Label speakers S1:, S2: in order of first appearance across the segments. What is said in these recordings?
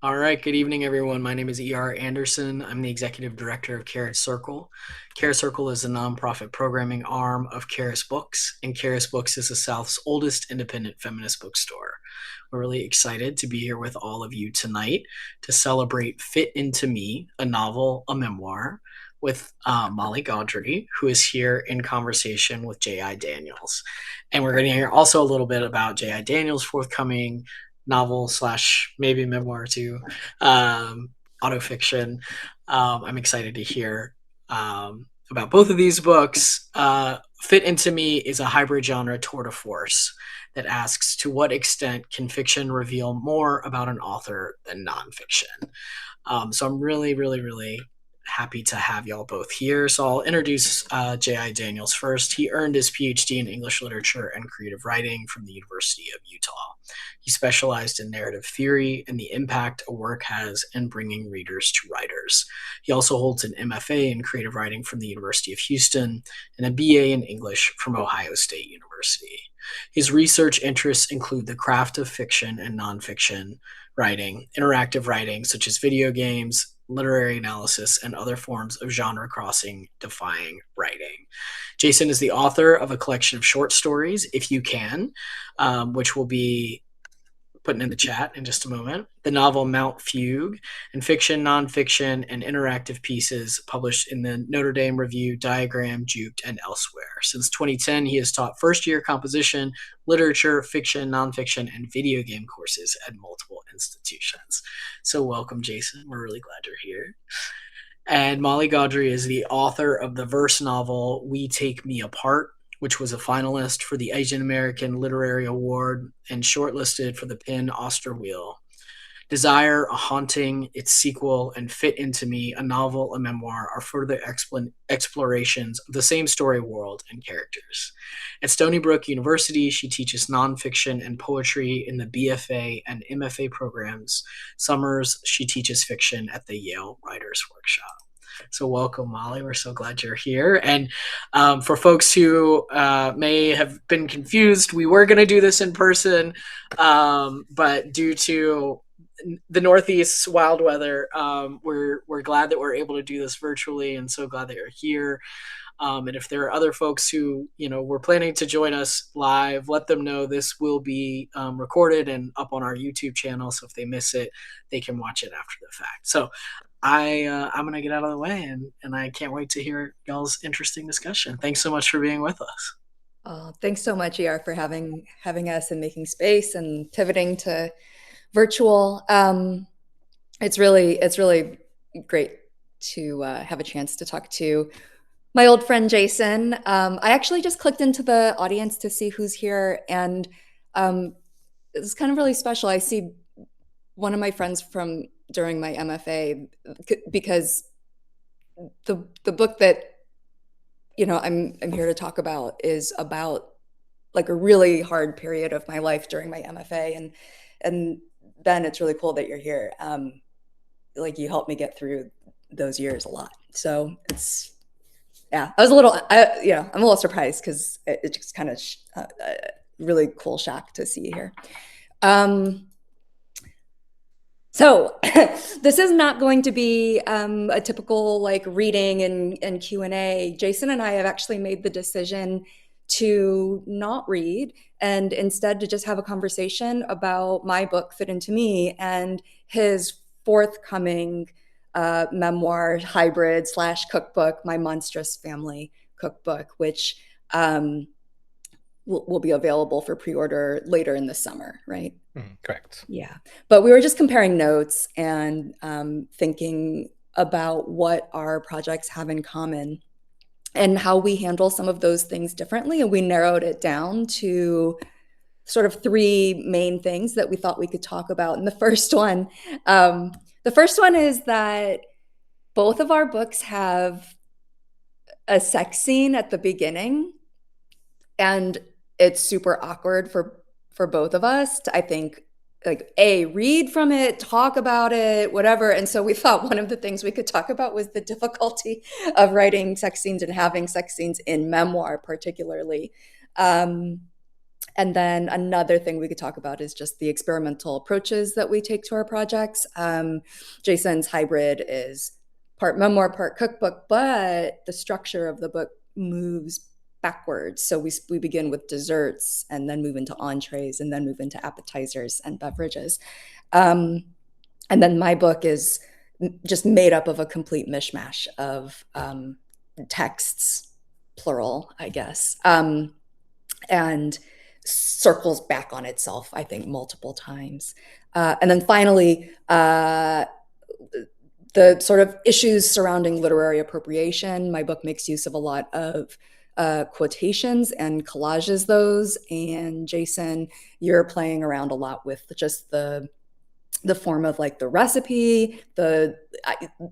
S1: All right, good evening, everyone. My name is E.R. Anderson. I'm the executive director of Charis Circle. Charis Circle is a nonprofit programming arm of Charis Books, and Charis Books is the South's oldest independent feminist bookstore. We're really excited to be here with all of you tonight to celebrate Fit Into Me, a novel, a memoir, with Molly Gaudry, who is here in conversation with J.I. Daniels. And we're going to hear also a little bit about J.I. Daniels' forthcoming novel slash maybe memoir too, autofiction. I'm excited to hear about both of these books. Fit Into Me is a hybrid genre tour de force that asks, to what extent can fiction reveal more about an author than nonfiction? So I'm really, really, really happy to have y'all both here. So I'll introduce J.I. Daniels first. He earned his PhD in English literature and creative writing from the University of Utah. He specialized in narrative theory and the impact a work has in bringing readers to writers. He also holds an MFA in creative writing from the University of Houston and a BA in English from Ohio State University. His research interests include the craft of fiction and nonfiction writing, interactive writing such as video games, literary analysis, and other forms of genre crossing defying writing. Jason is the author of a collection of short stories, If You Can, which will be putting in the chat in just a moment, the novel Mount Fugue, and fiction, nonfiction, and interactive pieces published in the Notre Dame Review, Diagram, Juked, and elsewhere. Since 2010, he has taught first-year composition, literature, fiction, nonfiction, and video game courses at multiple institutions. So welcome, Jason. We're really glad you're here. And Molly Gaudry is the author of the verse novel We Take Me Apart, which was a finalist for the Asian American Literary Award and shortlisted for the PEN Osterwheel. Desire, A Haunting, its sequel, and Fit Into Me, a novel, a memoir, are further explorations of the same story world and characters. At Stony Brook University, she teaches nonfiction and poetry in the BFA and MFA programs. Summers, she teaches fiction at the Yale Writers Workshop. So welcome, Molly. We're so glad you're here. And for folks who may have been confused, we were going to do this in person, but due to the Northeast's wild weather, we're glad that we're able to do this virtually, and so glad that you're here. And if there are other folks who were planning to join us live, let them know this will be recorded and up on our YouTube channel. So if they miss it, they can watch it after the fact. So I'm gonna get out of the way, and I can't wait to hear y'all's interesting discussion. Thanks so much for being with us.
S2: Thanks so much, ER, for having us and making space and pivoting to virtual. It's really great to have a chance to talk to my old friend Jason. I actually just clicked into the audience to see who's here, and it's kind of really special. I see one of my friends from during my MFA because the book that I'm here to talk about is about like a really hard period of my life during my MFA, and Ben, it's really cool that you're here. Like you helped me get through those years a lot. So it's yeah, I'm a little surprised because it just kind of really cool shock to see you here. So this is not going to be a typical like reading and Q&A. Jason and I have actually made the decision to not read and instead to just have a conversation about my book, Fit Into Me, and his forthcoming memoir, hybrid / cookbook, My Monstrous Family Cookbook, which will be available for pre-order later in the summer, right?
S3: Correct.
S2: Yeah. But we were just comparing notes and thinking about what our projects have in common and how we handle some of those things differently. And we narrowed it down to sort of three main things that we thought we could talk about. And the first one is that both of our books have a sex scene at the beginning, and it's super awkward for both of us to, I think, like read from it, talk about it, whatever. And so we thought one of the things we could talk about was the difficulty of writing sex scenes and having sex scenes in memoir particularly. And And then another thing we could talk about is just the experimental approaches that we take to our projects. Jason's hybrid is part memoir, part cookbook, but the structure of the book moves backwards. So we begin with desserts and then move into entrees and then move into appetizers and beverages. And then my book is just made up of a complete mishmash of texts, plural, I guess, and circles back on itself, I think, multiple times. And then finally, the sort of issues surrounding literary appropriation. My book makes use of a lot of quotations and collages those. And Jason, you're playing around a lot with just the form of like the recipe, to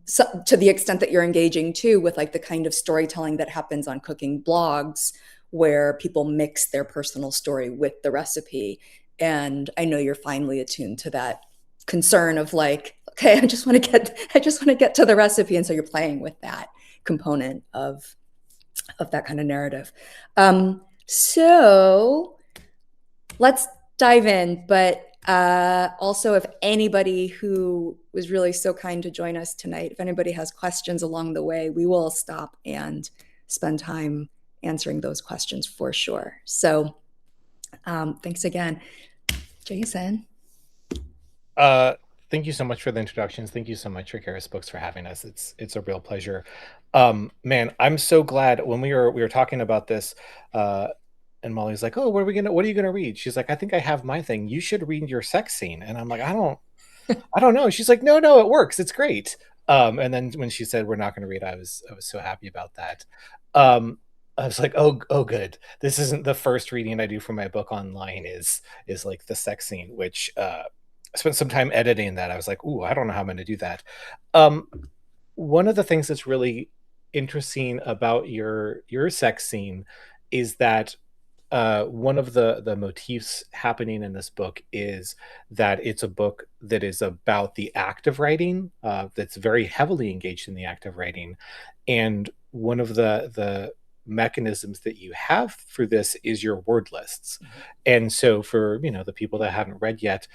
S2: the extent that you're engaging too with like the kind of storytelling that happens on cooking blogs where people mix their personal story with the recipe. And I know you're finely attuned to that concern of like, okay, I just want to get to the recipe. And so you're playing with that component of that kind of narrative. So let's dive in, but also, if anybody who was really so kind to join us tonight, if anybody has questions along the way, we will stop and spend time answering those questions for sure. So thanks again. Jason.
S3: Thank you so much for the introductions. Thank you so much for Charis Books for having us. It's a real pleasure. Man, I'm so glad when we were talking about this, and Molly's like, "Oh, what are you gonna read?" She's like, "I think I have my thing. You should read your sex scene." And I'm like, I don't know. She's like, "No, it works. It's great." And then when she said we're not gonna read, I was so happy about that. I was like, oh, good. This isn't the first reading I do for my book online is like the sex scene, which I spent some time editing that. I was like, ooh, I don't know how I'm going to do that. One of the things that's really interesting about your sex scene is that one of the motifs happening in this book is that it's a book that is about the act of writing, that's very heavily engaged in the act of writing. And one of the mechanisms that you have for this is your word lists. Mm-hmm. And so for the people that haven't read yet,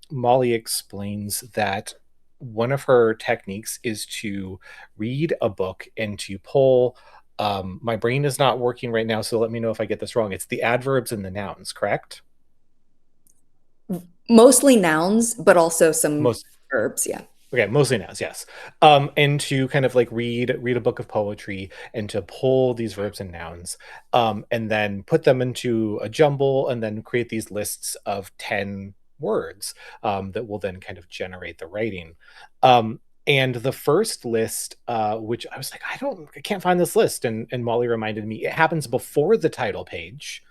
S3: Molly explains that one of her techniques is to read a book and to pull, my brain is not working right now, so let me know if I get this wrong. It's the adverbs and the nouns, correct?
S2: Mostly nouns, but also some verbs, yeah.
S3: Okay, mostly nouns, yes. And to kind of like read a book of poetry and to pull these verbs and nouns, and then put them into a jumble and then create these lists of 10 words that will then kind of generate the writing. And the first list, which I was like, I can't find this list. And Molly reminded me, it happens before the title page,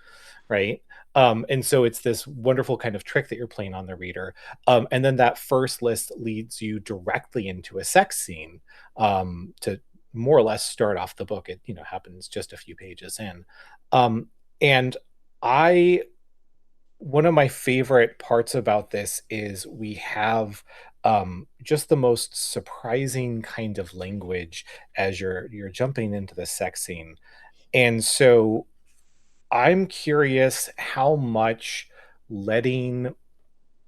S3: right? And so it's this wonderful kind of trick that you're playing on the reader. And then that first list leads you directly into a sex scene to more or less start off the book. It happens just a few pages in. And one of my favorite parts about this is we have just the most surprising kind of language as you're jumping into the sex scene. And so I'm curious how much letting,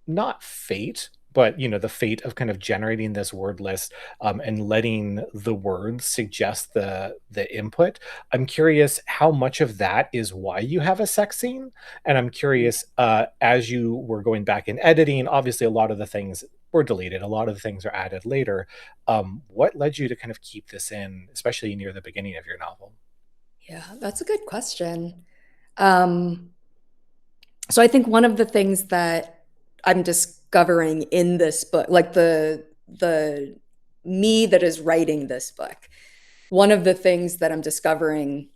S3: not fate, but the fate of kind of generating this word list, and letting the words suggest the input. I'm curious how much of that is why you have a sex scene, and I'm curious, as you were going back and editing, obviously a lot of the things were deleted, a lot of the things are added later. What led you to kind of keep this in, especially near the beginning of your novel?
S2: Yeah, that's a good question. So I think one of the things that I'm discovering in this book, like the me that is writing this book, one of the things that I'm discovering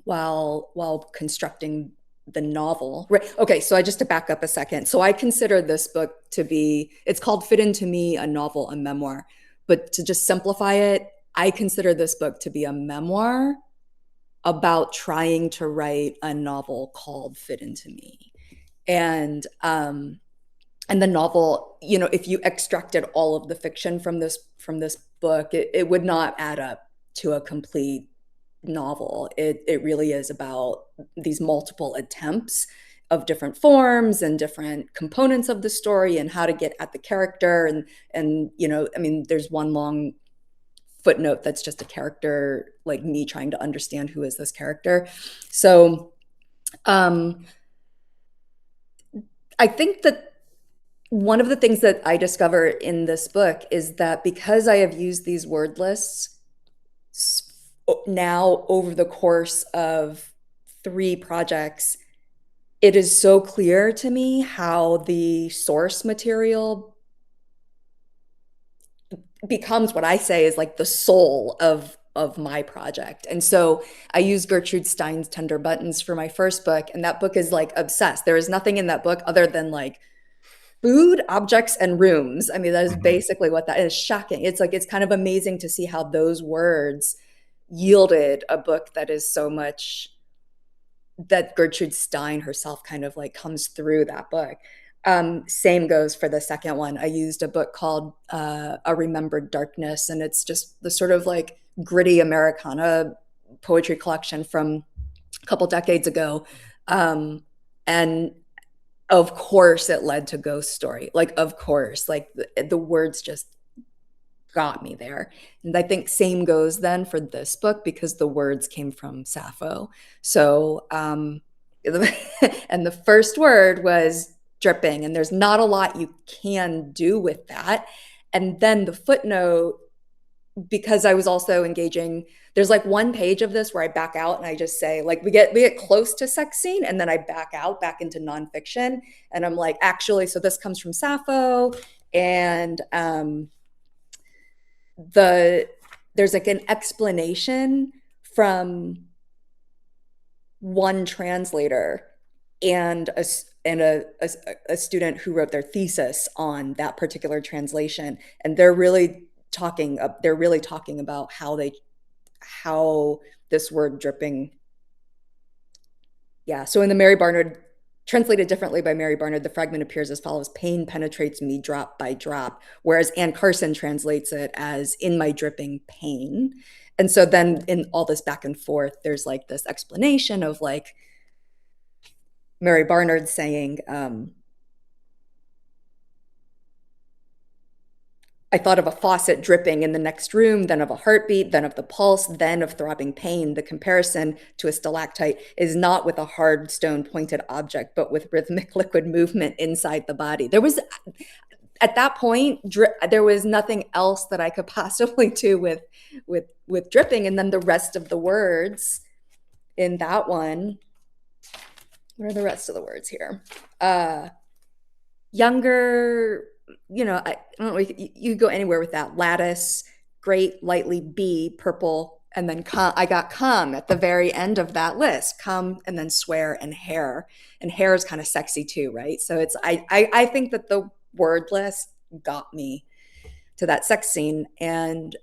S2: while constructing the novel, right? Okay, so just to back up a second. So I consider this book to be, it's called Fit Into Me, a novel, a memoir. But to just simplify it, I consider this book to be a memoir about trying to write a novel called Fit Into Me. And the novel, if you extracted all of the fiction from this book, it would not add up to a complete novel. It really is about these multiple attempts of different forms and different components of the story and how to get at the character. And I mean, there's one long footnote that's just a character, like me trying to understand who is this character. So I think that one of the things that I discover in this book is that because I have used these word lists now over the course of 3 projects, it is so clear to me how the source material becomes what I say is like the soul of my project. And so I used Gertrude Stein's Tender Buttons for my first book, and that book is like obsessed. There is nothing in that book other than like food, objects, and rooms. I mean, that is basically what that is. Shocking. It's like, it's kind of amazing to see how those words yielded a book that is so much that Gertrude Stein herself kind of like comes through that book. Same goes for the second one. I used a book called A Remembered Darkness, and it's just the sort of like gritty Americana poetry collection from a couple decades ago. And of course it led to Ghost Story. Like, of course, like the words just got me there. And I think same goes then for this book because the words came from Sappho. So, and the first word was dripping, and there's not a lot you can do with that. And then the footnote, because I was also engaging, there's like one page of this where I back out and I just say, like, we get close to sex scene, and then I back out back into nonfiction, and I'm like, actually, so this comes from Sappho, and there's like an explanation from one translator and a student who wrote their thesis on that particular translation, and they're really talking about how this word dripping. Yeah. So in the Mary Barnard, translated differently by Mary Barnard, the fragment appears as follows: pain penetrates me drop by drop, whereas Anne Carson translates it as in my dripping pain. And so then in all this back and forth, there's like this explanation of like Mary Barnard saying, I thought of a faucet dripping in the next room, then of a heartbeat, then of the pulse, then of throbbing pain. The comparison to a stalactite is not with a hard stone pointed object, but with rhythmic liquid movement inside the body. There was, at that point, there was nothing else that I could possibly do with dripping. And then the rest of the words in that one, what are the rest of the words here? Younger, I don't know, you go anywhere with that. Lattice, great, lightly, be, purple, and then come. I got come at the very end of that list. Come, and then swear, and hair. And hair is kind of sexy too, right? So it's I think that the word list got me to that sex scene. And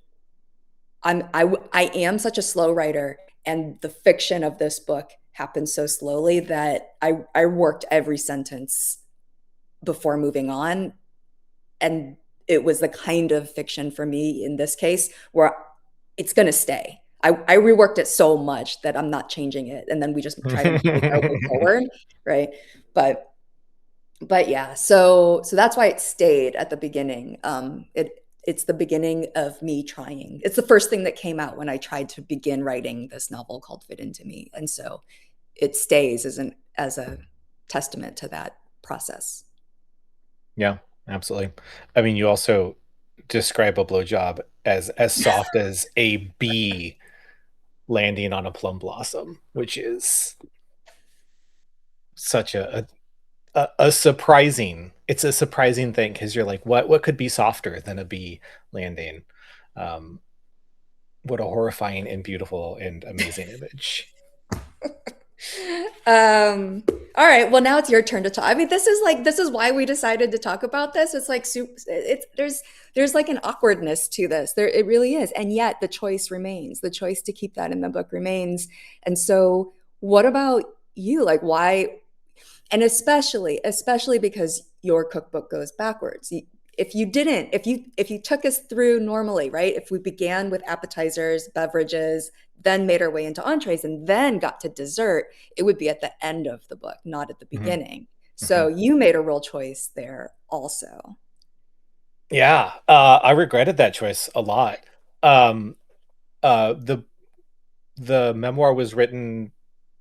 S2: I am such a slow writer, and the fiction of this book happened so slowly that I worked every sentence before moving on. And it was the kind of fiction for me in this case where it's going to stay. I reworked it so much that I'm not changing it. And then we just try to go forward. Right. But yeah, so that's why it stayed at the beginning. It's the beginning of me trying. It's the first thing that came out when I tried to begin writing this novel called Fit Into Me. And so it stays as a testament to that process.
S3: Yeah, absolutely. I mean, you also describe a blowjob as soft as a bee landing on a plum blossom, which is such a surprising. It's a surprising thing because you're like, what could be softer than a bee landing? What a horrifying and beautiful and amazing image.
S2: All right, well, now it's your turn to talk. I mean, this is why we decided to talk about this. It's like there's like an awkwardness to this. It really is. And yet the choice remains. The choice to keep that in the book remains. And so what about you? Like, why? And especially because your cookbook goes backwards. If you took us through normally, right? If we began with appetizers, beverages, then made our way into entrees and then got to dessert, it would be at the end of the book, not at the
S3: Mhm.
S2: beginning. So
S3: Mhm.
S2: you made a real choice there also.
S3: Yeah, I regretted that choice a lot. Um, the memoir was written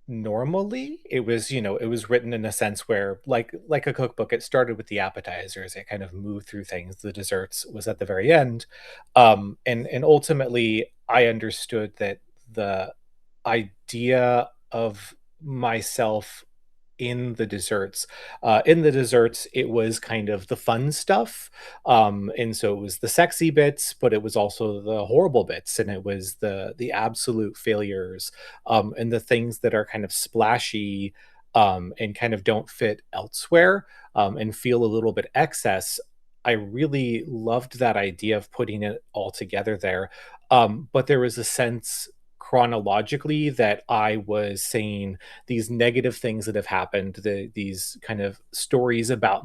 S3: normally. It was, it was written in a sense where, like a cookbook, it started with the appetizers, it kind of moved through things, the desserts was at the very end. And ultimately I understood that the idea of myself in the desserts, it was kind of the fun stuff. And so it was the sexy bits, but it was also the horrible bits, and it was the absolute failures, and the things that are kind of splashy, and kind of don't fit elsewhere, and feel a little bit excess. I really loved that idea of putting it all together there. But there was a sense chronologically that I was saying these negative things that have happened, these kind of stories about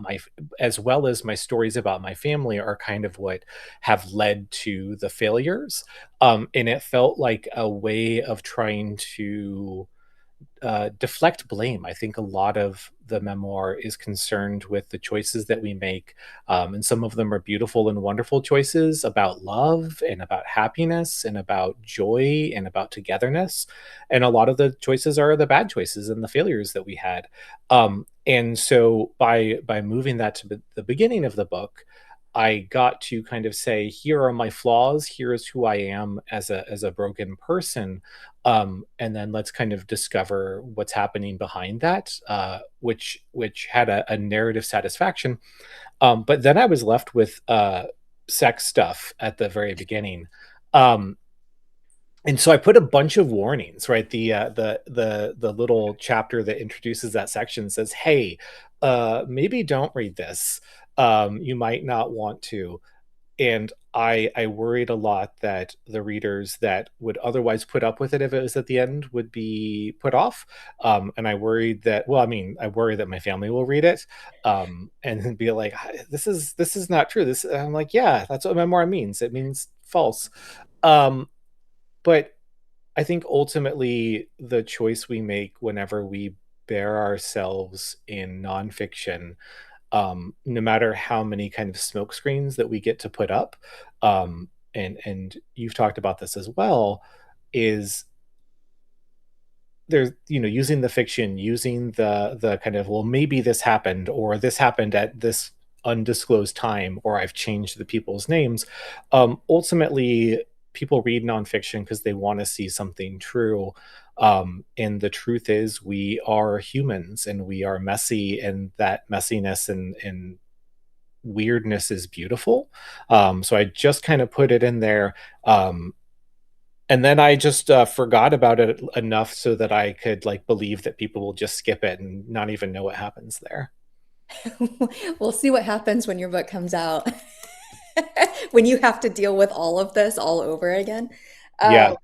S3: as well as my stories about my family, are kind of what have led to the failures. And it felt like a way of trying to deflect blame. I think a lot of the memoir is concerned with the choices that we make, and some of them are beautiful and wonderful choices about love and about happiness and about joy and about togetherness, and a lot of the choices are the bad choices and the failures that we had. And so by moving that to the beginning of the book, I got to kind of say, here are my flaws, here is who I am as a broken person, and then let's kind of discover what's happening behind that, which had a narrative satisfaction. But then I was left with sex stuff at the very beginning. Um, and so I put a bunch of warnings, right? The little chapter that introduces that section says, "Hey, maybe don't read this. You might not want to." And I worried a lot that the readers that would otherwise put up with it if it was at the end would be put off. And I worried that, well, I mean, I worry that my family will read it, and then be like, this is not true. This I'm like, yeah, that's what memoir means. It means false. Um, but I think ultimately the choice we make whenever we bear ourselves in nonfiction, no matter how many kind of smoke screens that we get to put up, and you've talked about this as well, is there's, using the fiction, using the kind of, well, maybe this happened, or this happened at this undisclosed time, or I've changed the people's names. Ultimately people read nonfiction because they want to see something true. And the truth is we are humans and we are messy, and that messiness and weirdness is beautiful. So I just kind of put it in there. And then I just forgot about it enough so that I could like believe that people will just skip it and not even know what happens there.
S2: We'll see what happens when your book comes out. When you have to deal with all of this all over again.
S3: Yeah.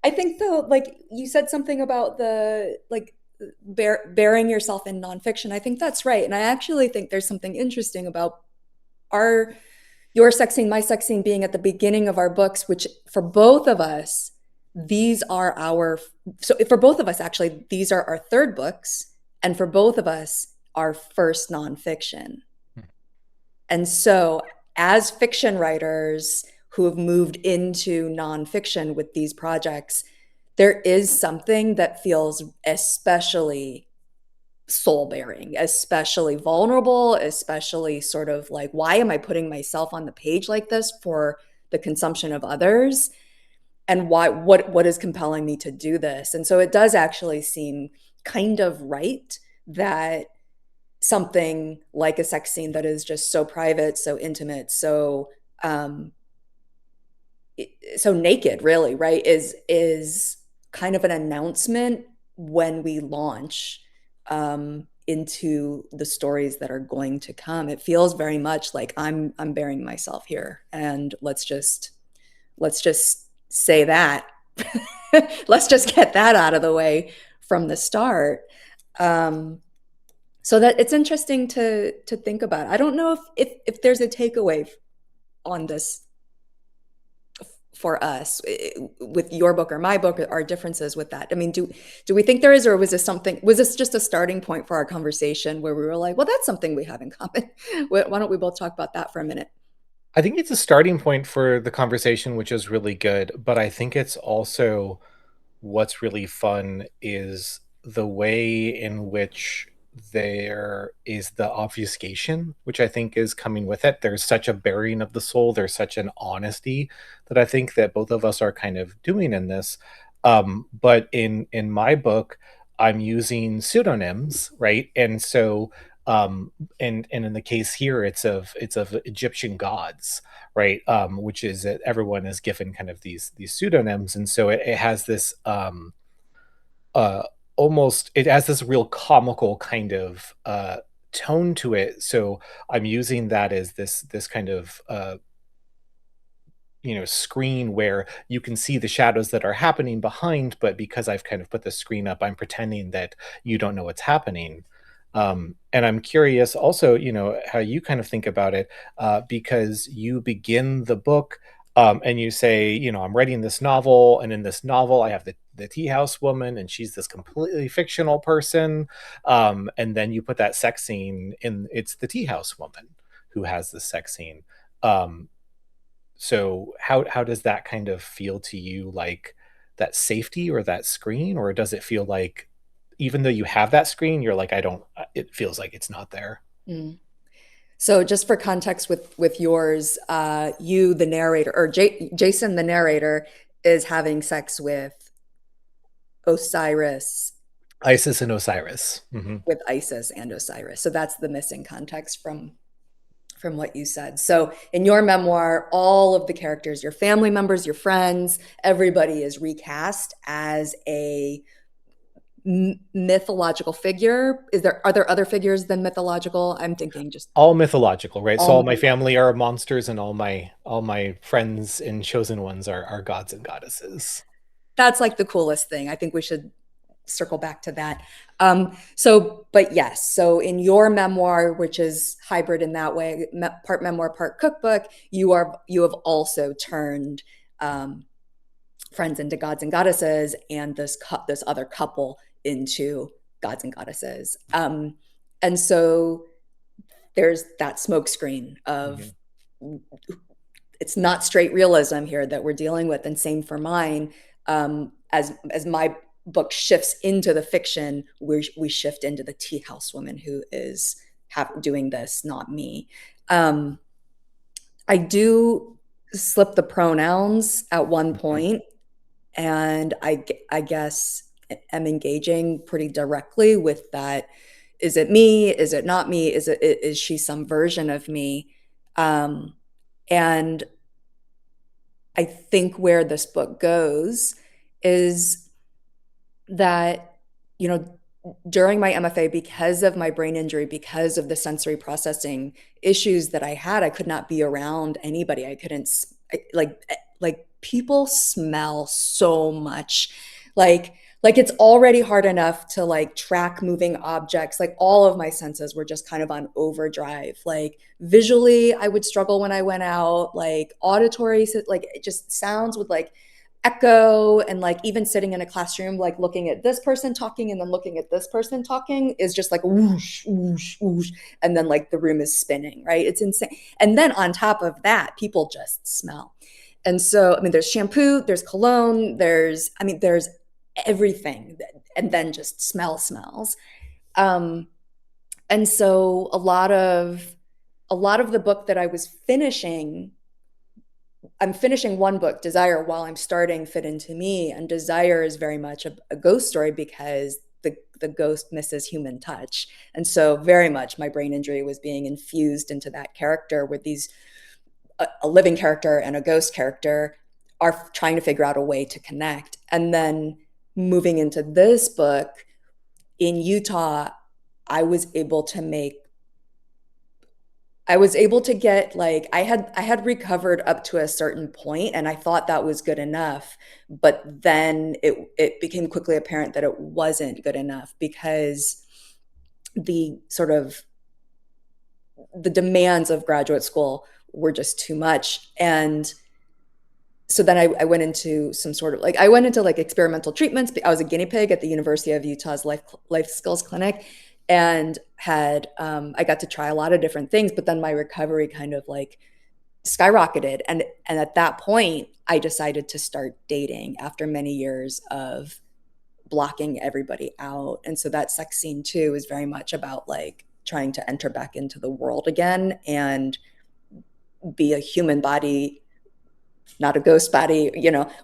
S2: I think though, like you said something about the like bearing yourself in nonfiction. I think that's right. And I actually think there's something interesting about our your sex scene, my sex scene being at the beginning of our books, which for both of us, these are our so for both of us actually, these are our third books, and for both of us, our first nonfiction. And so, as fiction writers who have moved into nonfiction with these projects, there is something that feels especially soul bearing, especially vulnerable, especially sort of like, why am I putting myself on the page like this for the consumption of others? And what is compelling me to do this? And so it does actually seem kind of right that something like a sex scene that is just so private, so intimate, um so naked, really, right, is kind of an announcement when we launch into the stories that are going to come. It feels very much like I'm bearing myself here, and let's just say that. Let's just get that out of the way from the start. Um, so that it's interesting to think about. I don't know if there's a takeaway on this for us with your book or my book, our differences with that? I mean, do we think there is, or was this just a starting point for our conversation where we were like, well, that's something we have in common? Why don't we both talk about that for a minute?
S3: I think it's a starting point for the conversation, which is really good. But I think it's also what's really fun is the way in which there is the obfuscation, which I think is coming with it. There's such a bearing of the soul. There's such an honesty that I think that both of us are kind of doing in this. But in my book, I'm using pseudonyms, right? And so and in the case here, it's of Egyptian gods, right? Which is that everyone is given kind of these pseudonyms, and so it has this uh almost, it has this real comical kind of tone to it. So I'm using that as this kind of screen where you can see the shadows that are happening behind, but because I've kind of put the screen up, I'm pretending that you don't know what's happening. And I'm curious also, how you kind of think about it, because you begin the book, and you say, I'm writing this novel, and in this novel, I have the tea house woman, and she's this completely fictional person. And then you put that sex scene in, it's the tea house woman who has the sex scene. So how does that kind of feel to you, like that safety or that screen, or does it feel like even though you have that screen, you're like, I don't, it feels like it's not there?
S2: Mm. So just for context with yours, you, the narrator, or Jason, the narrator, is having sex Osiris,
S3: Isis and Osiris. Hmm.
S2: with Isis and Osiris. So that's the missing context from what you said. So in your memoir, all of the characters, your family members, your friends, everybody is recast as a mythological figure. Are there other figures than mythological? I'm thinking just
S3: All mythological, right? So
S2: all
S3: all my family are monsters, and all my friends and chosen ones are gods and goddesses.
S2: that's like the coolest thing. I think we should circle back to that. But yes, so in your memoir, which is hybrid in that way, part memoir, part cookbook, you have also turned friends into gods and goddesses, and this other couple into gods and goddesses. And so there's that smokescreen of, it's not straight realism here that we're dealing with, and same for mine. As my book shifts into the fiction, we shift into the tea house woman who is doing this, not me. I do slip the pronouns at one point, and I guess am engaging pretty directly with that. Is it me? Is it not me? Is she some version of me? And I think where this book goes is that, during my MFA, because of my brain injury, because of the sensory processing issues that I had, I could not be around anybody. I couldn't, like people smell so much. Like it's already hard enough to like track moving objects. Like all of my senses were just kind of on overdrive. Like visually, I would struggle when I went out. Like auditory, like it just sounds would like echo, and like even sitting in a classroom, like looking at this person talking and then looking at this person talking is just like whoosh, whoosh, whoosh. And then like the room is spinning, right? It's insane. And then on top of that, people just smell. And so, I mean, there's shampoo, there's cologne, there's everything, and then just smells. And so a lot of the book that I was finishing, I'm finishing one book, Desire, while I'm starting Fit Into Me. And Desire is very much a ghost story because the ghost misses human touch. And so very much my brain injury was being infused into that character, where a living character and a ghost character are trying to figure out a way to connect. And then moving into this book in Utah, I was able to get, like, I had recovered up to a certain point, and I thought that was good enough. But then it became quickly apparent that it wasn't good enough, because the demands of graduate school were just too much. And so then I went into some sort of like I went into like experimental treatments. I was a guinea pig at the University of Utah's life skills clinic, and had I got to try a lot of different things. But then my recovery kind of like skyrocketed, and at that point, I decided to start dating after many years of blocking everybody out. And so that sex scene too is very much about like trying to enter back into the world again and be a human body, not a ghost body,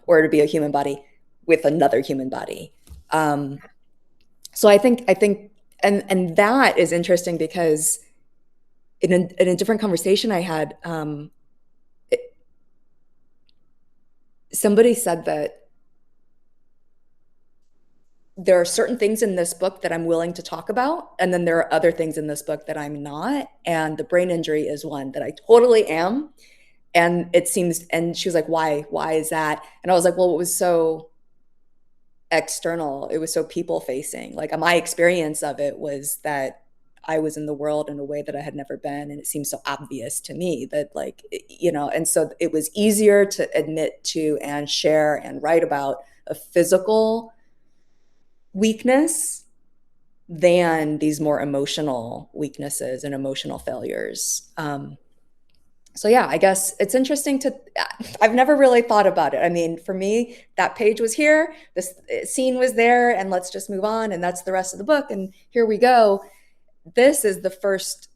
S2: or to be a human body with another human body. So I think, and that is interesting because in a different conversation I had, somebody said that there are certain things in this book that I'm willing to talk about, and then there are other things in this book that I'm not. And the brain injury is one that I totally am. And it seems, and she was like, why is that? And I was like, well, it was so external. It was so people facing. Like my experience of it was that I was in the world in a way that I had never been. And it seemed so obvious to me that like, and so it was easier to admit to and share and write about a physical weakness than these more emotional weaknesses and emotional failures. So yeah, I guess it's interesting I've never really thought about it. I mean, for me, that page was here, this scene was there, and let's just move on. And that's the rest of the book. And here we go. This is the first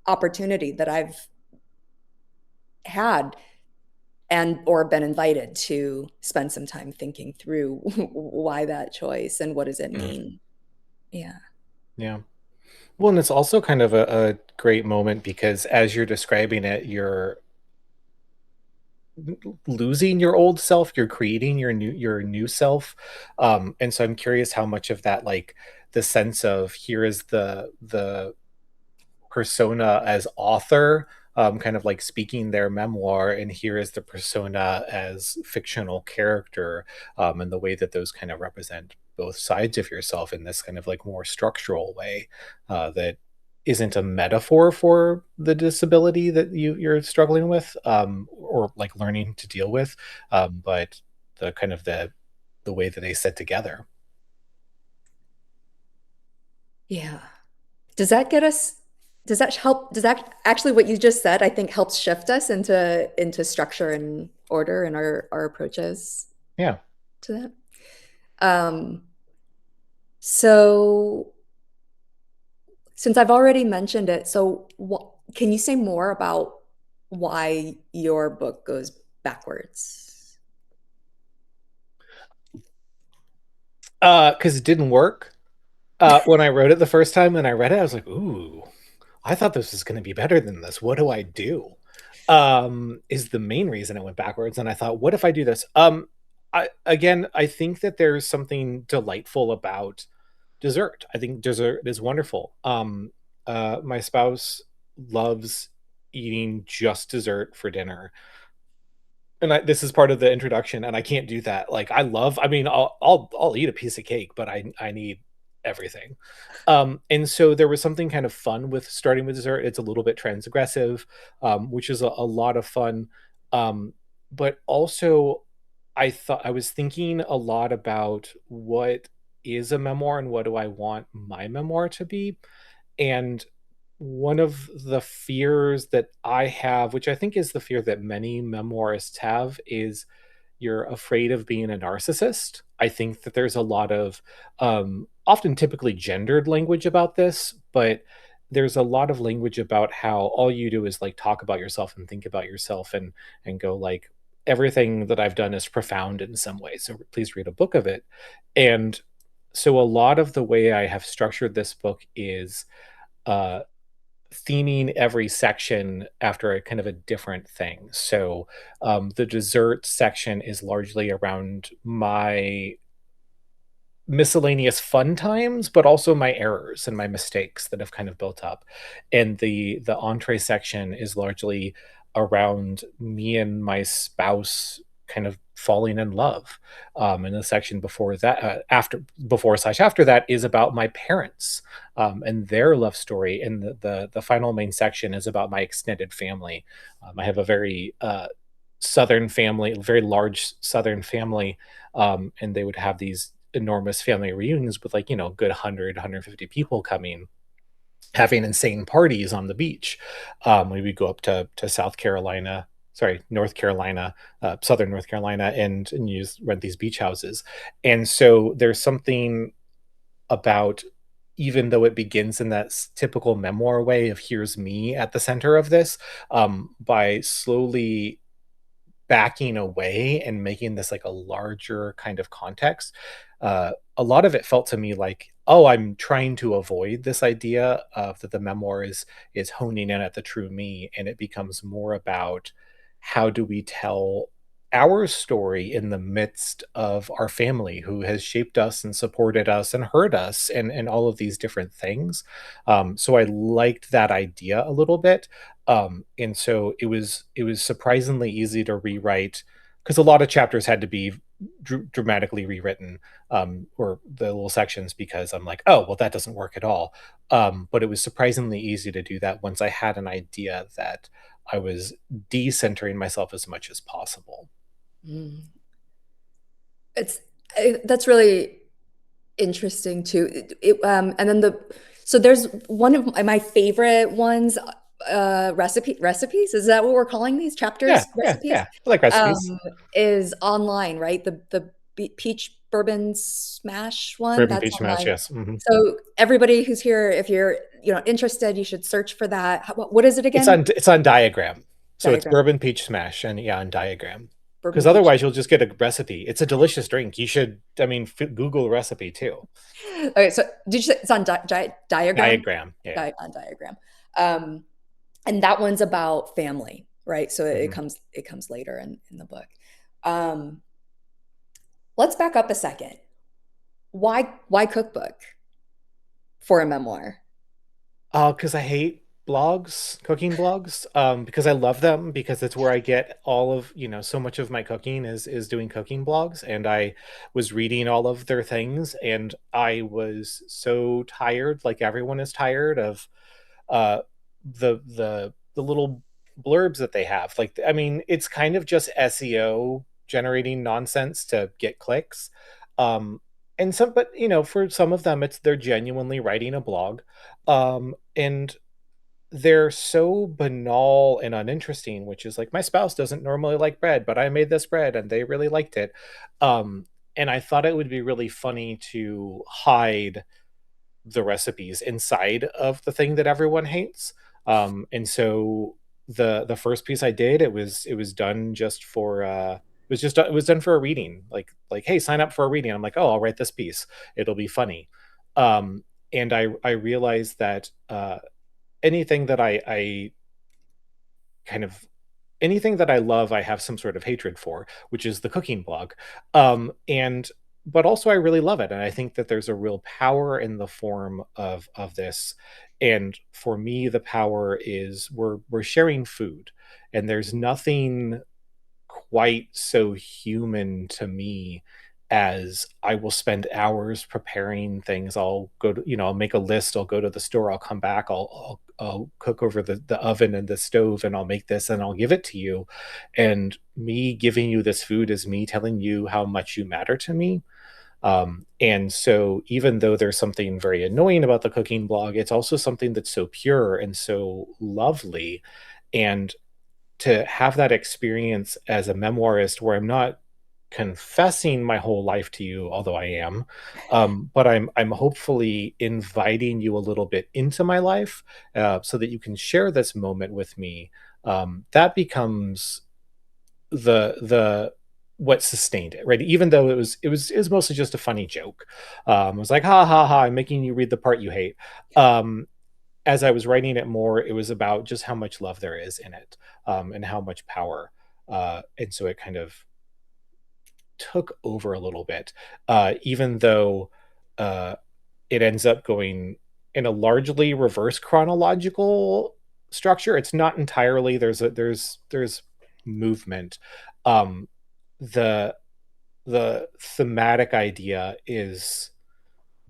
S2: opportunity that I've had or been invited to spend some time thinking through why that choice and what does it mean. Yeah.
S3: Yeah. Well, and it's also kind of a great moment because as you're describing it, you're losing your old self, you're creating your new self. And so I'm curious how much of that, like the sense of here is the persona as author, kind of like speaking their memoir, and here is the persona as fictional character, and the way that those kind of represent both sides of yourself in this kind of like more structural way, that isn't a metaphor for the disability that you're struggling with, or like learning to deal with, but the kind of the way that they sit together.
S2: Yeah. Does that get us, does that help? Does that actually what you just said, I think helps shift us into structure and order in our approaches
S3: Yeah.
S2: to that? Um, so since I've already mentioned it, so can you say more about why your book goes backwards?
S3: Because it didn't work. When I wrote it the first time and I read it, I was like, ooh, I thought this was going to be better than this. What do I do? Is the main reason it went backwards. And I thought, what if I do this? I think that there's something delightful about dessert. I think dessert is wonderful. My spouse loves eating just dessert for dinner. And this is part of the introduction, and I can't do that. Like I mean, I'll eat a piece of cake, but I need everything. And so there was something kind of fun with starting with dessert. It's a little bit transgressive, which is a lot of fun. But also, I was thinking a lot about what is a memoir and what do I want my memoir to be. And one of the fears that I have, which I think is the fear that many memoirists have, is you're afraid of being a narcissist. I think that there's a lot of, often typically gendered language about this, but there's a lot of language about how all you do is like talk about yourself and think about yourself and go like everything that I've done is profound in some way. So please read a book of it. And so a lot of the way I have structured this book is uh theming every section after a kind of a different thing. So the dessert section is largely around my miscellaneous fun times, but also my errors and my mistakes that have kind of built up. And the entree section is largely around me and my spouse kind of falling in love. And the section before that, after that, is about my parents, and their love story. And the final main section is about my extended family. I have a very Southern family, very large Southern family, and they would have these enormous family reunions with like, good 100, people coming, having insane parties on the beach. We would go up to South Carolina, sorry, North Carolina, Southern North Carolina, and use rent these beach houses. And so there's something about, even though it begins in that typical memoir way of here's me at the center of this, by slowly backing away and making this like a larger kind of context, a lot of it felt to me like, oh, I'm trying to avoid this idea of that the memoir is honing in at the true me, and it becomes more about how do we tell our story in the midst of our family who has shaped us and supported us and hurt us, and all of these different things. So I liked that idea a little bit. And so it was surprisingly easy to rewrite, because a lot of chapters had to be dramatically rewritten, or the little sections, because I'm like, oh, well, that doesn't work at all. But it was surprisingly easy to do that once I had an idea that I was decentering myself as much as possible.
S2: Mm. It's that's really interesting too. And then so there's one of my favorite ones, recipes. Is that what we're calling these
S3: Yeah,
S2: chapters?
S3: yeah,
S2: Recipes.
S3: yeah. I like recipes.
S2: Um, is online, right? The peach bourbon smash one,
S3: Bourbon
S2: that's
S3: peach mash,
S2: online.
S3: yes.
S2: So everybody who's here, if you're interested, you should search for that. What is it
S3: It's
S2: again?
S3: on Diagram. So it's
S2: Diagram.
S3: bourbon peach smash, and yeah, on Diagram.
S2: Bourbon
S3: Because
S2: peach.
S3: otherwise you'll just get a recipe. It's a delicious drink. You should, I mean, Google recipe too.
S2: Okay, so did you say it's on diagram?
S3: Diagram, yeah.
S2: On diagram. Um, and that one's about family, right? So
S3: Mhm.
S2: it comes later in the book. Um, let's back up a second. Why cookbook for a memoir?
S3: Oh, because I hate blogs, cooking blogs. Because I love them, because it's where I get all of, so much of my cooking is doing cooking blogs. And I was reading all of their things, and I was so tired, like everyone is tired of uh the little blurbs that they have. Like, I mean, it's kind of just SEO generating nonsense to get clicks. And some, but for some of them, they're genuinely writing a blog. And they're so banal and uninteresting, which is like, my spouse doesn't normally like bread, but I made this bread and they really liked it. And I thought it would be really funny to hide the recipes inside of the thing that everyone hates. And so the first piece I did, it was done just for it was done for a reading. Like, hey, sign up for a reading. I'm like, oh, I'll write this piece. It'll be funny. And I realized that anything that I kind of anything that I love, I have some sort of hatred for, which is the cooking blog. And but also I really love it, and I think that there's a real power in the form of this. And for me, the power is we're sharing food, and there's nothing quite so human to me as I will spend hours preparing things. I'll go to, I'll make a list, I'll go to the store, I'll come back, I'll cook over the oven and the stove, and I'll make this and I'll give it to you. And me giving you this food is me telling you how much you matter to me. And so even though there's something very annoying about the cooking blog, it's also something that's so pure and so lovely. And to have that experience as a memoirist, where I'm not confessing my whole life to you, although I am, but I'm hopefully inviting you a little bit into my life, so that you can share this moment with me. That becomes the what sustained it, right? Even though it was mostly just a funny joke. It was like, ha ha ha, I'm making you read the part you hate. As I was writing it more, it was about just how much love there is in it, and how much power. And so it kind of took over a little bit, even though uh, it ends up going in a largely reverse chronological structure. It's not entirely. There's movement. Um, the the thematic idea is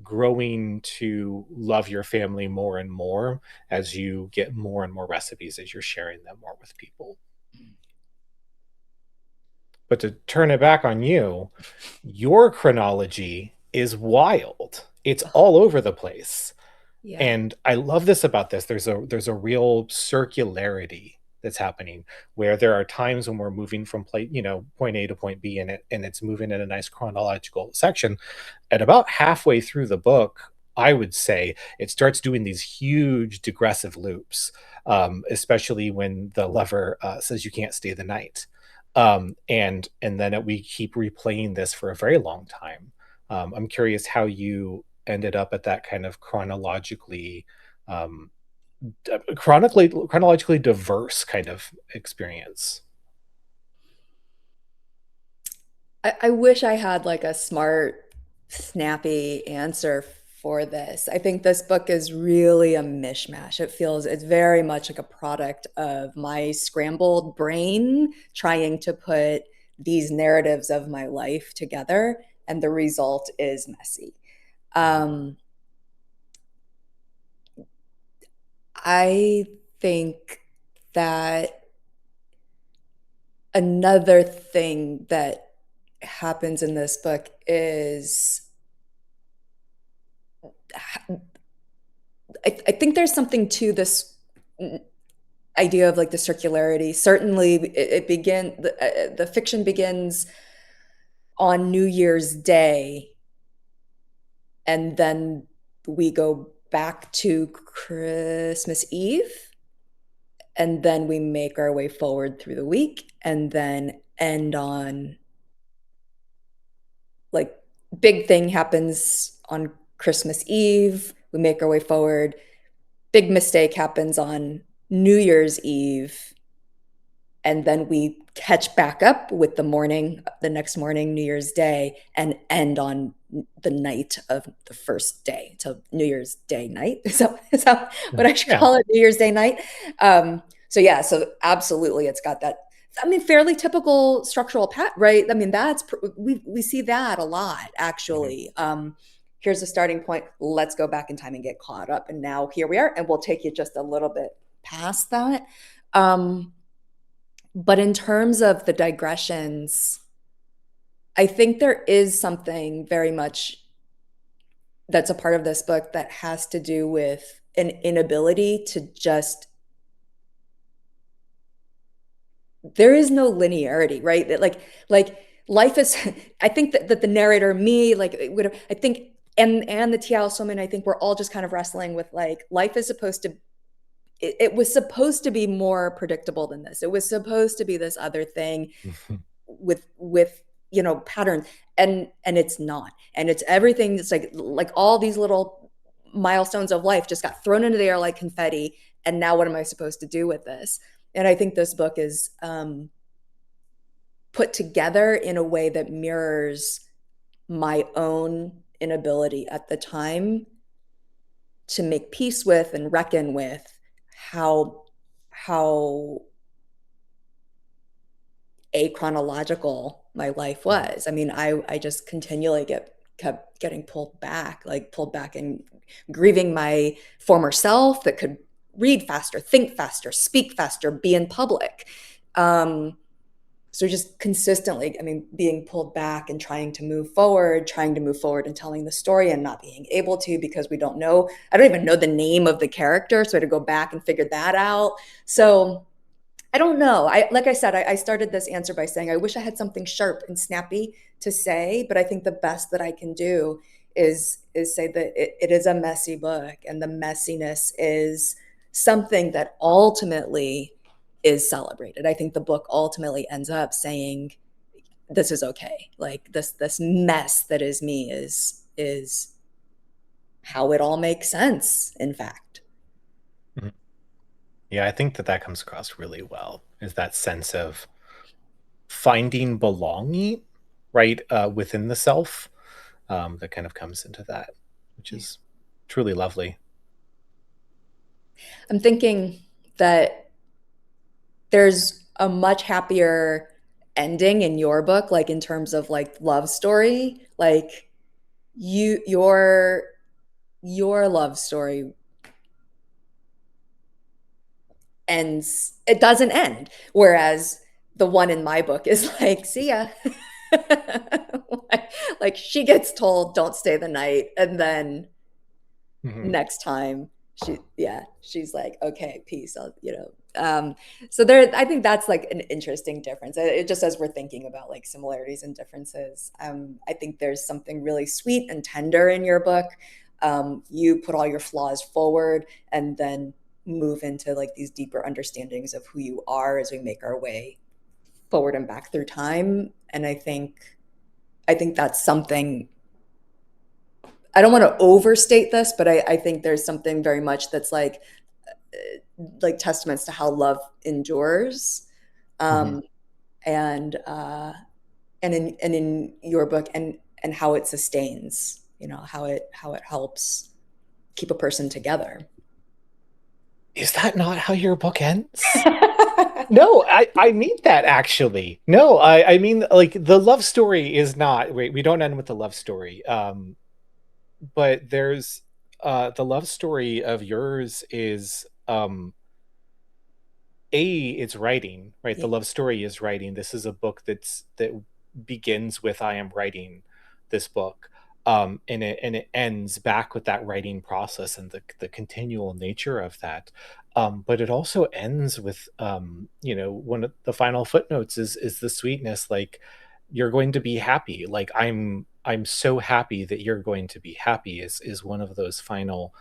S3: growing to love your family more and more as you get more and more recipes, as you're sharing them more with people. But to turn it back on you, your chronology is wild. It's all over the place.
S2: Yeah.
S3: And I love this about this. There's a real circularity that's happening where there are times when we're moving from point A to point B, and it's moving in a nice chronological section. At about halfway through the book, I would say it starts doing these huge digressive loops, especially when the lover says you can't stay the night, and then we keep replaying this for a very long time. I'm curious how you ended up at that kind of um, chronologically diverse kind of experience.
S2: I wish I had like a smart, snappy answer for this. I think this book is really a mishmash. It's very much like a product of my scrambled brain trying to put these narratives of my life together, and the result is messy. Um, I think that another thing that happens in this book is I think there's something to this idea of like the circularity. Certainly, the fiction begins on New Year's Day, and then we go back to Christmas Eve, and then we make our way forward through the week, and then end on like big thing happens on Christmas Eve. We make our way forward. Big mistake happens on New Year's Eve. And then we catch back up with the next morning, New Year's Day, and end on the night of the first day. So New Year's Day night. Is that what I should
S3: Yeah.
S2: call it? New Year's Day night. So yeah, so absolutely it's got that. I mean, fairly typical structural right? I mean, we see that a lot actually. Here's a starting point. Let's go back in time and get caught up. And now here we are, and we'll take you just a little bit past that. But in terms of the digressions, I think there is something very much that's a part of this book that has to do with an inability to just, there is no linearity, right? That like life is, I think that the narrator, me, like I think, and the Tiao Somin, I think we're all just kind of wrestling with like life is supposed to, it was supposed to be more predictable than this. It was supposed to be this other thing with patterns, and it's not. And it's everything that's like all these little milestones of life just got thrown into the air like confetti. And now what am I supposed to do with this? And I think this book is put together in a way that mirrors my own inability at the time to make peace with and reckon with how achronological my life was. I mean, I just continually kept getting pulled back and grieving my former self that could read faster, think faster, speak faster, be in public. So just consistently, I mean, being pulled back and trying to move forward and telling the story and not being able to because I don't even know the name of the character. So I had to go back and figure that out. So I don't know. Like I said, I started this answer by saying I wish I had something sharp and snappy to say, but I think the best that I can do is say that it is a messy book, and the messiness is something that ultimately is celebrated. I think the book ultimately ends up saying, "This is okay. Like this mess that is me is how it all makes sense." In fact.
S3: Yeah, I think that comes across really well, is that sense of finding belonging, right, within the self, that kind of comes into that, which is truly lovely.
S2: I'm thinking that there's a much happier ending in your book, like in terms of like love story. Like your love story ends, it doesn't end. Whereas the one in my book is like, see ya. Like she gets told, don't stay the night. And then next time she's like, okay, peace. So there, I think that's like an interesting difference. It just, as we're thinking about like similarities and differences, I think there's something really sweet and tender in your book. You put all your flaws forward and then move into like these deeper understandings of who you are as we make our way forward and back through time. And I think that's something, I don't want to overstate this, but I think there's something very much that's like testaments to how love endures, and in your book, and how it sustains, how it helps keep a person together.
S3: Is that not how your book ends? No, I mean that actually. No, I mean like the love story is not. Wait, we don't end with the love story. But there's the love story of yours is it's writing, right? The love story is writing. This is a book that begins with I am writing this book. And it ends back with that writing process and the continual nature of that. But it also ends with one of the final footnotes is the sweetness, like you're going to be happy. Like I'm so happy that you're going to be happy is one of those final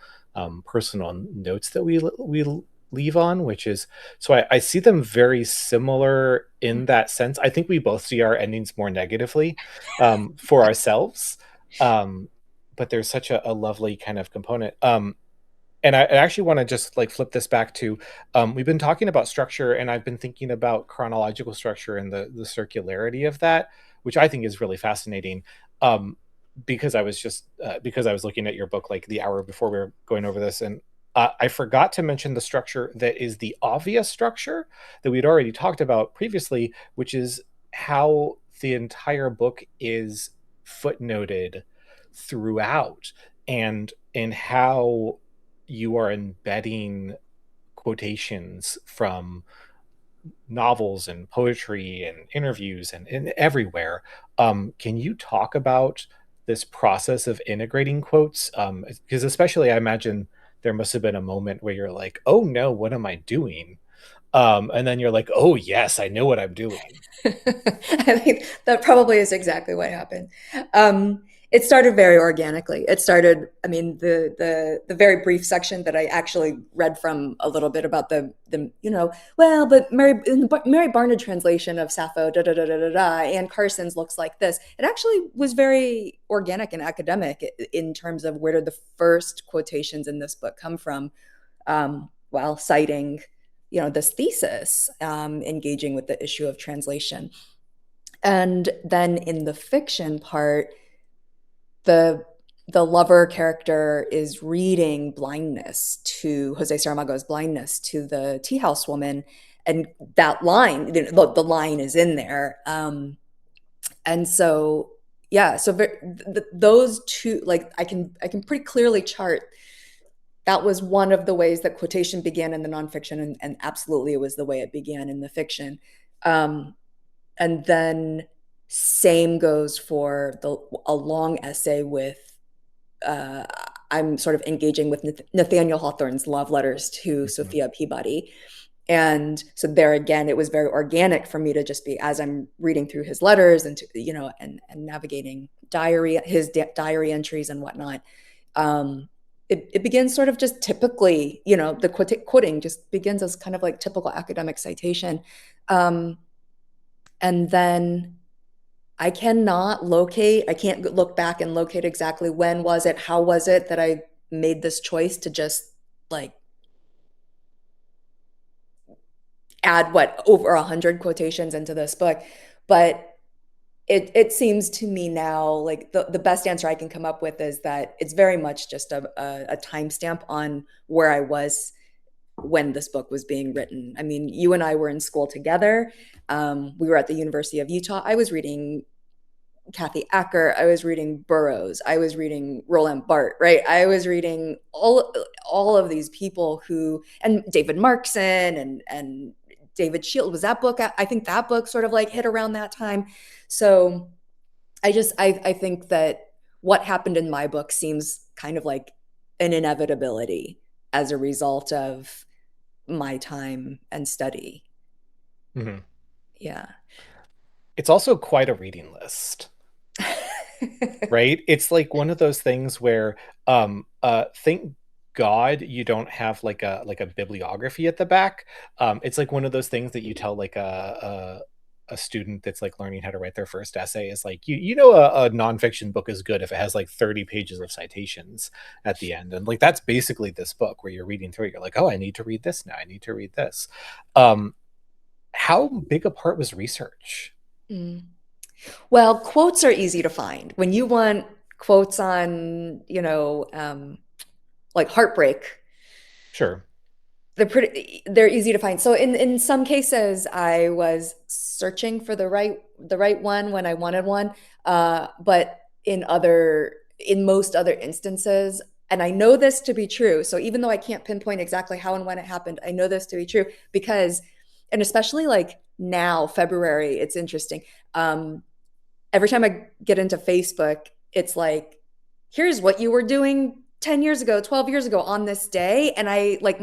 S3: personal notes that we leave on, which is, so I see them very similar in that sense. I think we both see our endings more negatively for ourselves. But there's such a lovely kind of component. And I actually want to just like flip this back to, we've been talking about structure, and I've been thinking about chronological structure and the circularity of that, which I think is really fascinating. Because I was looking at your book like the hour before we were going over this, and I forgot to mention the structure that is the obvious structure that we'd already talked about previously, which is how the entire book is footnoted throughout, and in how you are embedding quotations from novels and poetry and interviews and everywhere. Can you talk about this process of integrating quotes? Because especially I imagine there must have been a moment where you're like, oh no, what am I doing? And then you're like, oh yes, I know what I'm doing.
S2: I think that probably is exactly what happened. It started very organically. It started, I mean, the very brief section that I actually read from a little bit about the well, but in the Mary Barnard translation of Sappho, da da da da da da, and Carson's looks like this. It actually was very organic and academic in terms of where did the first quotations in this book come from, while citing this thesis, engaging with the issue of translation. And then in the fiction part, the lover character is reading blindness to Jose Saramago's Blindness to the tea house woman, and that line, the line is in there. And so those two, like I can pretty clearly chart. That was one of the ways that quotation began in the nonfiction, and absolutely it was the way it began in the fiction. And then same goes for a long essay with, I'm sort of engaging with Nathaniel Hawthorne's love letters to Sophia Peabody. And so there again, it was very organic for me to just be, as I'm reading through his letters and and navigating his diary entries and whatnot. It begins sort of just typically, the quoting just begins as kind of like typical academic citation. And then I can't look back and locate exactly when was it, how was it that I made this choice to just like add over 100 quotations into this book. But it seems to me now like the best answer I can come up with is that it's very much just a timestamp on where I was when this book was being written. I mean, you and I were in school together. We were at the University of Utah. I was reading Kathy Acker. I was reading Burroughs. I was reading Roland Barthes, right? I was reading all of these people and David Markson and David Shield, was that book, I think that book sort of like hit around that time. So I think that what happened in my book seems kind of like an inevitability as a result of my time and study.
S3: Mhm.
S2: Yeah.
S3: It's also quite a reading list, right? It's like one of those things where thank God you don't have like a bibliography at the back. It's like one of those things that you tell like a student that's like learning how to write their first essay is like, you know, a nonfiction book is good if it has like 30 pages of citations at the end. And like that's basically this book where you're reading through it, you're like, oh, I need to read this now, I need to read this. How big a part was research?
S2: Mm. Well, quotes are easy to find. When you want quotes on, like heartbreak,
S3: Sure.
S2: they're easy to find. So in some cases, I was searching for the right one when I wanted one. But in most other instances, and I know this to be true. So even though I can't pinpoint exactly how and when it happened, I know this to be true because, and especially like now, February, it's interesting. Every time I get into Facebook, it's like, here's what you were doing 10 years ago, 12 years ago on this day. And I like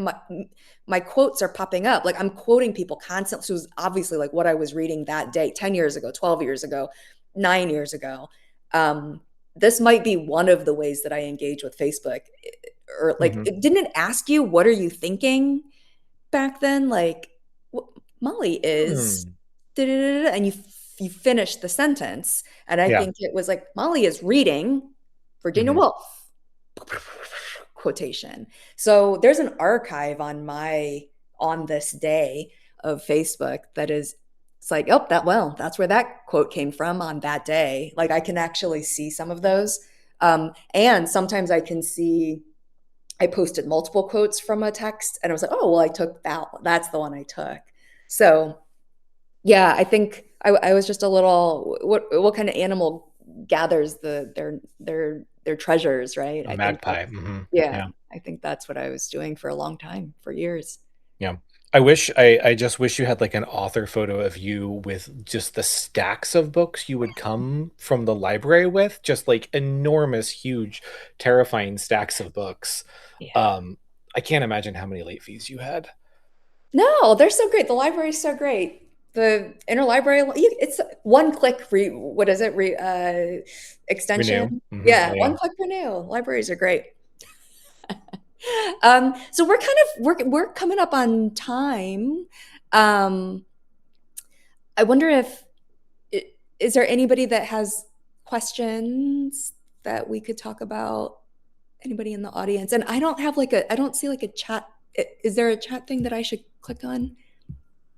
S2: my quotes are popping up. Like I'm quoting people constantly. So it was obviously like what I was reading that day, 10 years ago, 12 years ago, 9 years ago. This might be one of the ways that I engage with Facebook. Or like,
S3: Mhm.
S2: didn't it ask you, what are you thinking back then? Like, Molly is,
S3: Hmm.
S2: and you finish the sentence. And I
S3: Yeah.
S2: think it was like, Molly is reading Virginia
S3: Mhm.
S2: Woolf quotation. So there's an archive on this day of Facebook that is, it's like, oh, that's where that quote came from on that day. Like I can actually see some of those. And sometimes I posted multiple quotes from a text and I was like, oh, well, I took that's the one I took. So yeah, I think I was just a little, what kind of animal gathers their treasures, right?
S3: A
S2: I think
S3: magpie. Mhm.
S2: yeah,
S3: Yeah.
S2: I think that's what I was doing for a long time, for years.
S3: Yeah. I just wish you had like an author photo of you with just the stacks of books you would come from the library with, just like enormous, huge, terrifying stacks of books.
S2: Yeah.
S3: Um, I can't imagine how many late fees you had.
S2: No, they're so great. The library's so great. The interlibrary, it's one click what is it?
S3: Renew.
S2: Extension.
S3: Oh
S2: Yeah,
S3: yeah.
S2: one click renew. Libraries are great. So we're coming up on time. Um, I wonder if is there anybody that has questions that we could talk about? Anybody in the audience? And I don't see like a chat. Is there a chat thing that I should click on?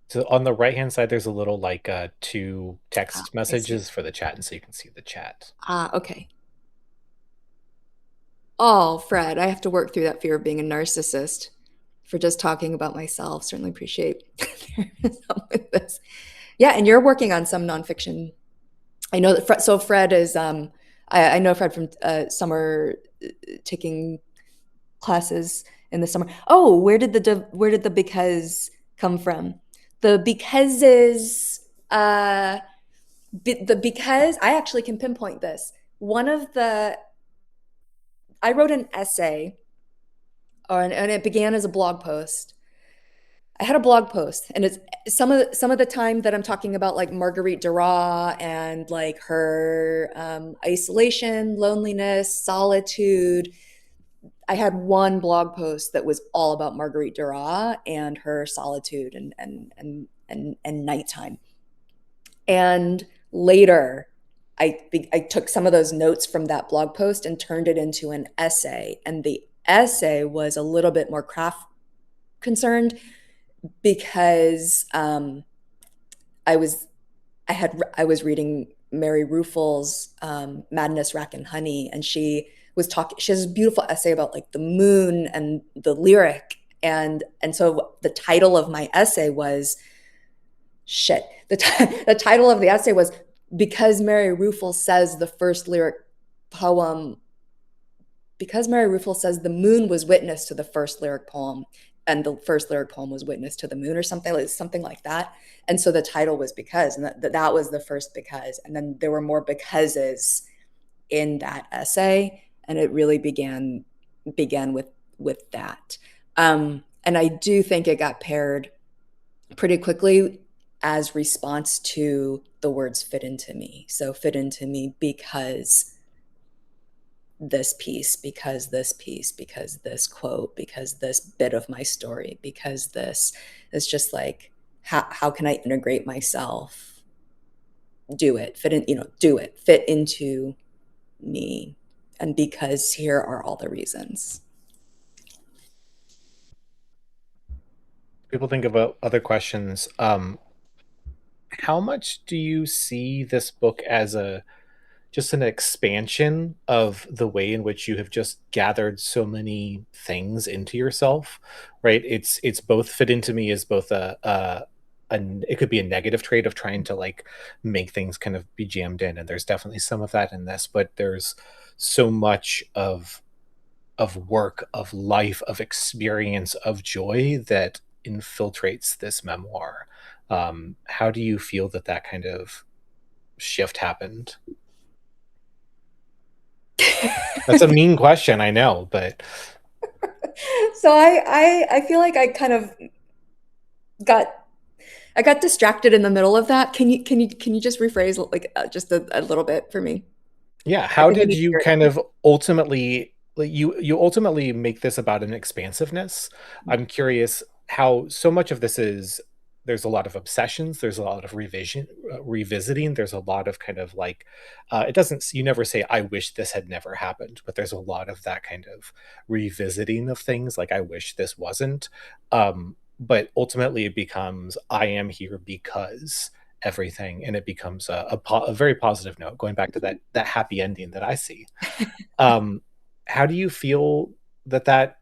S3: So on the right hand side, there's a little like two
S2: Ah,
S3: text
S2: I see.
S3: messages for the chat, and so you can see the chat.
S2: Ah, okay. Oh, Fred, I have to work through that fear of being a narcissist for just talking about myself. Certainly appreciate help with this. Yeah, and you're working on some nonfiction. I know that so Fred is I know Fred from summer taking classes in the summer. Oh, where did the because come from? The because is the because I actually can pinpoint this. One of the I wrote an essay and it began as a blog post. I had a blog post, and it's some of the time that I'm talking about like Marguerite Duras and like her isolation, loneliness, solitude. I had one blog post that was all about Marguerite Duras and her solitude and nighttime. And later, I took some of those notes from that blog post and turned it into an essay. And the essay was a little bit more craft concerned because I was I was reading Mary Ruefle's Madness, Rack, and Honey, and she was talking. She has a beautiful essay about like the moon and the lyric, and so the title of my essay was shit. The title of the essay was because Mary Ruefle says the first lyric poem. Because Mary Ruefle says the moon was witness to the first lyric poem, and the first lyric poem was Witness to the Moon or something like that. And so the title was Because, and that was the first because. And then there were more becauses in that essay, and it really began with that. And I do think it got paired pretty quickly as response to the words fit into me. So fit into me because this piece, because this piece, because this quote, because this bit of my story, because this is just like, how can I integrate myself? Do it, fit in, do it, fit into me. And because here are all the reasons.
S3: People think about other questions. How much do you see this book as just an expansion of the way in which you have just gathered so many things into yourself, right? It's both fit into me as both it could be a negative trait of trying to like make things kind of be jammed in, and there's definitely some of that in this, but there's so much of work, of life, of experience, of joy that infiltrates this memoir. How do you feel that that kind of shift happened? That's a mean question, I know, but
S2: So I feel like got I got distracted in the middle of that. Can you just rephrase like just a little bit for me?
S3: yeah,
S2: I
S3: how
S2: think I
S3: did
S2: need to
S3: you
S2: hear
S3: kind
S2: it.
S3: of ultimately like you ultimately make this about an expansiveness? I'm curious how so much of this is there's a lot of obsessions, there's a lot of revisiting, there's a lot of kind of like it doesn't you never say I wish this had never happened, but there's a lot of that kind of revisiting of things like I wish this wasn't. But ultimately it becomes I am here because everything, and it becomes a very positive note going back to that happy ending that I see. um how do you feel that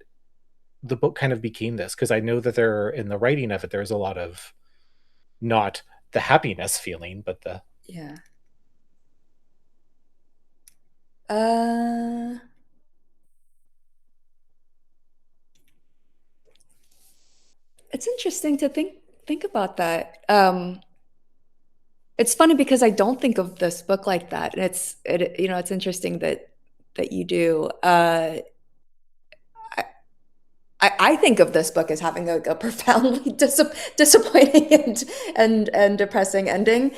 S3: the book kind of became this, because I know that there in the writing of it there's a lot of not the happiness feeling but the
S2: Yeah. Uh, it's interesting to think about that. It's funny because I don't think of this book like that, and it's interesting that you do. I, I think of this book as having a profoundly disappointing and depressing ending.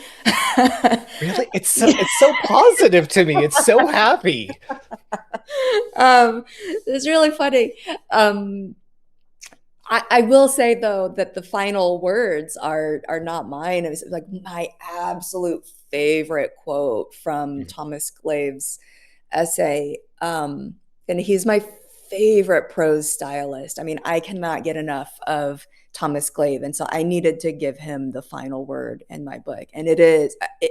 S3: really it's so positive to me, it's so happy.
S2: It's really funny. I will say though that the final words are not mine. It was like my absolute favorite quote from
S3: Mhm.
S2: Thomas Glave's essay. And he's my favorite prose stylist. I mean, I cannot get enough of Thomas Glave, and so I needed to give him the final word in my book. And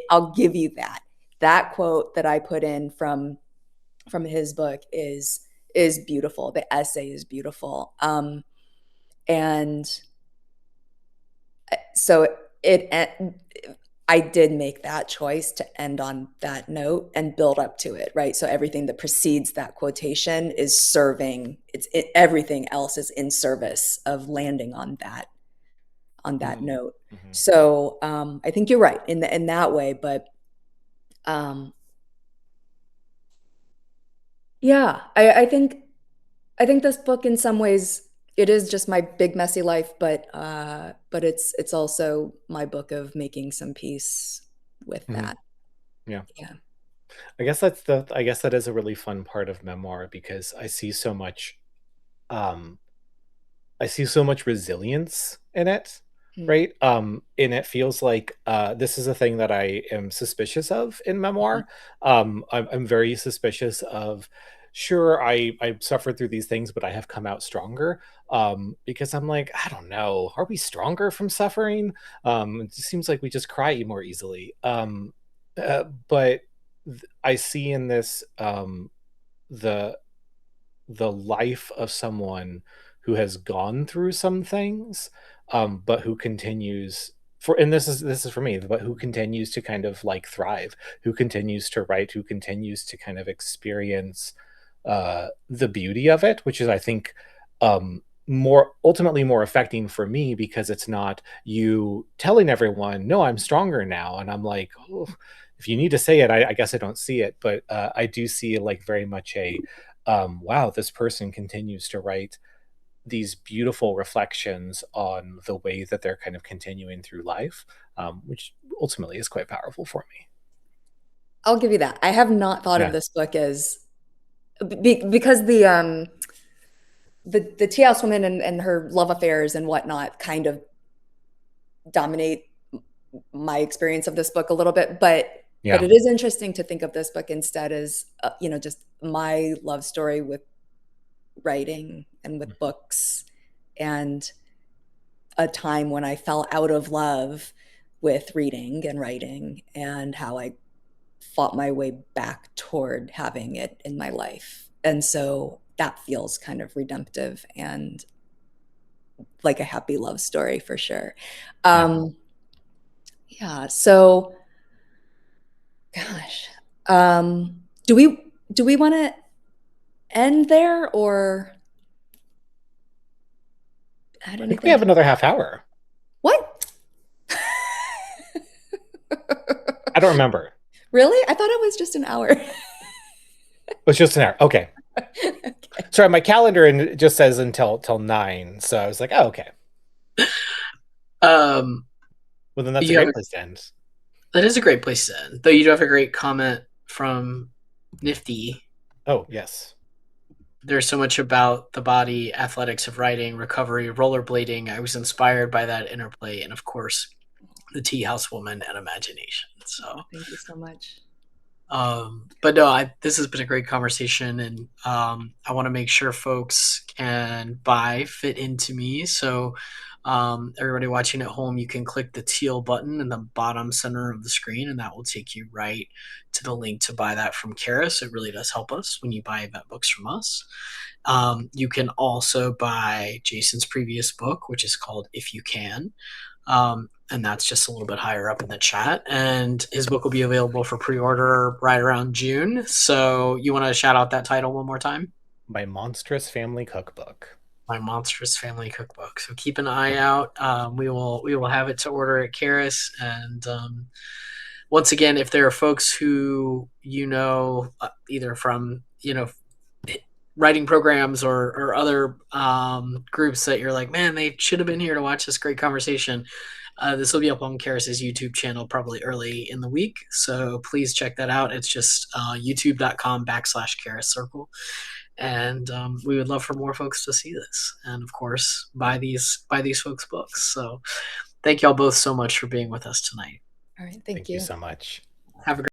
S2: I'll give you that. That quote that I put in from his book is beautiful. The essay is beautiful. And so it I did make that choice to end on that note and build up to it, right? So everything that precedes that quotation is serving everything else is in service of landing on that
S3: Mm.
S2: note.
S3: Mhm.
S2: So I think you're right in that way, but um, yeah, I think this book in some ways it is just my big messy life, but it's also my book of making some peace with
S3: Mhm.
S2: that.
S3: Yeah,
S2: Yeah.
S3: I guess that is a really fun part of memoir, because um I see so much resilience in it,
S2: Mm,
S3: right? And it feels like this is a thing that I am suspicious of in
S2: mhm.
S3: memoir. I'm very suspicious of. Sure, I suffered through these things, but I have come out stronger. Because I'm like, I don't know, are we stronger from suffering? It seems like we just cry more easily. But I see in this the the life of someone who has gone through some things, but who continues for, and this is for me, but who continues to kind of like thrive, who continues to write, who continues to kind of experience the beauty of it, which is I think ultimately more affecting for me, because it's not you telling everyone, no, I'm stronger now. And I'm like, oh, if you need to say it, I guess I don't see it, but I do see like very much a wow, this person continues to write these beautiful reflections on the way that they're kind of continuing through life, which ultimately is quite powerful for me.
S2: I'll give you that. I have not thought of
S3: Yeah.
S2: this book as because the tea house woman and her love affairs and whatnot kind of dominate my experience of this book a little bit, but
S3: Yeah.
S2: it is interesting to think of this book instead as just my love story with writing and with books, and a time when I fell out of love with reading and writing, and how I fought my way back toward having it in my life. And so that feels kind of redemptive and like a happy love story for sure.
S3: Yeah.
S2: Yeah. So, gosh, do we want to end there or add
S3: I think we
S2: anything
S3: have
S2: to
S3: another half hour.
S2: what?
S3: I don't remember.
S2: Really? I thought it was just an hour.
S3: It's just an hour. Okay.
S2: Okay.
S3: Sorry, my calendar just says until till 9. So I was like, oh, okay.
S1: Um,
S3: Well, then that's a
S1: you have
S3: great place to end.
S1: that is a great place to end. Though you do have a great comment from Nifty.
S3: Oh, yes.
S1: There's so much about the body, athletics of writing, recovery, rollerblading. I was inspired by that interplay, and of course, the tea house woman and imagination. So,
S2: Thank you so much.
S1: but no, this has been a great conversation, and I want to make sure folks can buy Fit Into Me. So, everybody watching at home, you can click the teal button in the bottom center of the screen, and that will take you right to the link to buy that from Charis. It really does help us when you buy event books from us. You can also buy Jason's previous book, which is called If You Can. And that's just a little bit higher up in the chat. And his book will be available for pre-order right around June. So you want to shout out that title one more time?
S3: My Monstrous Family Cookbook.
S1: My Monstrous Family Cookbook. So keep an eye out. We will have it to order at Charis. And once again, if there are folks who either from writing programs or other groups that you're like, man, they should have been here to watch this great conversation. This will be up on Charis's YouTube channel probably early in the week. So please check that out. It's just youtube.com/Charis Circle. And we would love for more folks to see this. And of course, buy these folks' books. So thank y'all both so much for being with us tonight.
S2: All right. Thank
S3: Thank you
S2: you.
S3: so much.
S1: Have a great